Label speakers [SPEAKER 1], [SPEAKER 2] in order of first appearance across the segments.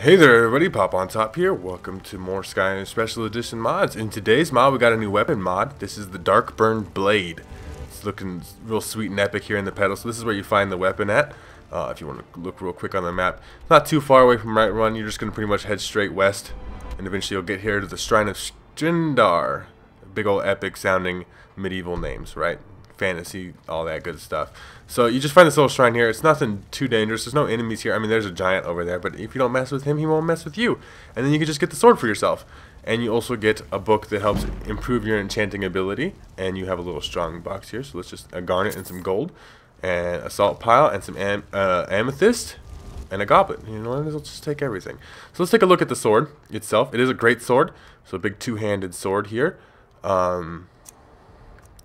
[SPEAKER 1] Hey there everybody, Popontop here. Welcome to more Skyrim Special Edition mods. In today's mod, we got a new weapon mod. This is the Darkburned blade. It's looking real sweet and epic here in the pedal. So this is where you find the weapon at. If you want to look real quick on the map. Not too far away from Right Run. You're just going to pretty much head straight west. And eventually you'll get here to the Shrine of Strindar. Big old epic sounding medieval names, right? Fantasy, all that good stuff. So you just find this little shrine here. It's nothing too dangerous. There's no enemies here. I mean, there's a giant over there, but if you don't mess with him, he won't mess with you. And then you can just get the sword for yourself. And you also get a book that helps improve your enchanting ability. And you have a little strong box here. So let's just a garnet and some gold, and a salt pile, and some amethyst, and a goblet. You know, let's just take everything. So let's take a look at the sword itself. It is a great sword. So a big two-handed sword here.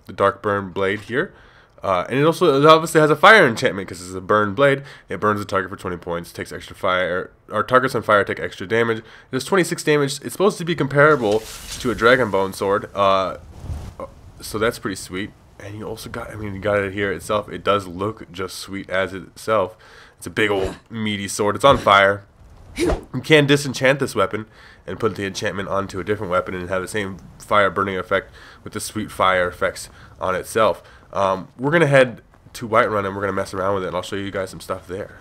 [SPEAKER 1] The Darkburned blade here. And it obviously has a fire enchantment because it's a burned blade. It burns the target for 20 points, takes extra fire, or targets on fire take extra damage. It does 26 damage. It's supposed to be comparable to a dragon bone sword. So that's pretty sweet. And you also got, you got it here itself. It does look just sweet as itself. It's a big old meaty sword. It's on fire. You can disenchant this weapon and put the enchantment onto a different weapon and have the same fire burning effect with the sweet fire effects on itself. We're going to head to Whiterun and we're going to mess around with it, and I'll show you guys some stuff there.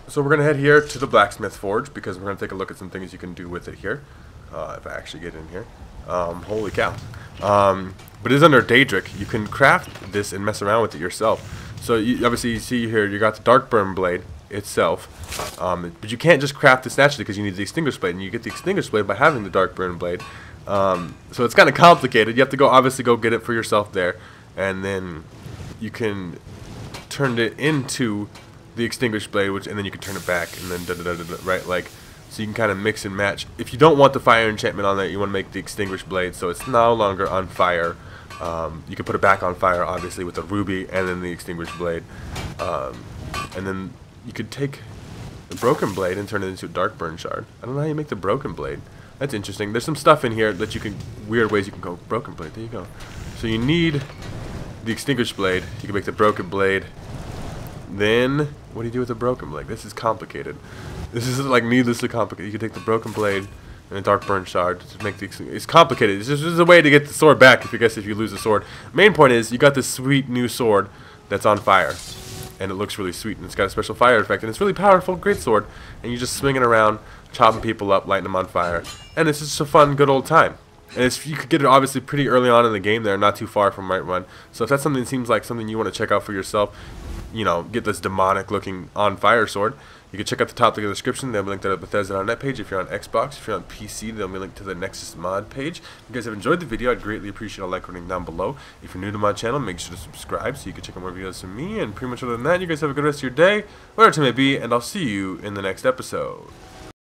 [SPEAKER 1] So we're going to head here to the blacksmith forge because we're going to take a look at some things you can do with it here. If I actually get in here. Holy cow. But it is under Daedric. You can craft this and mess around with it yourself. So obviously you see here you got the Darkburned blade itself, but you can't just craft this naturally because you need the extinguished blade, and you get the extinguished blade by having the Darkburned blade. So it's kind of complicated. You have to obviously go get it for yourself there, and then you can turn it into the extinguished blade, and then you can turn it back, and then right, like, so you can kind of mix and match. If you don't want the fire enchantment on there, you want to make the extinguished blade so it's no longer on fire. You can put it back on fire, obviously, with a ruby and then the extinguished blade, and then you could take the broken blade and turn it into a Darkburned shard. I don't know how you make the broken blade. That's interesting. There's some stuff in here that you can, weird ways you can go broken blade. There you go. So you need the extinguished blade. You can make the broken blade. Then what do you do with the broken blade? This is complicated. This is like needlessly complicated. You can take the broken blade and a Darkburned shard to make the. It's complicated. It's just a way to get the sword back. If you lose the sword. Main point is you got this sweet new sword that's on fire. And it looks really sweet, and it's got a special fire effect, and it's really powerful, great sword, and you're just swinging around, chopping people up, lighting them on fire, and it's just a fun, good old time. And you could get it obviously pretty early on in the game there, not too far from Right Run. So if that's something that seems like something you want to check out for yourself, you know, get this demonic looking on fire sword, you can check out the top link in the description. They'll be linked to the Bethesda.net page. If you're on Xbox, if you're on PC, they'll be linked to the Nexus mod page. If you guys have enjoyed the video, I'd greatly appreciate a like rating down below. If you're new to my channel, make sure to subscribe so you can check out more videos from me. And pretty much other than that, you guys have a good rest of your day, whatever it may be, and I'll see you in the next episode.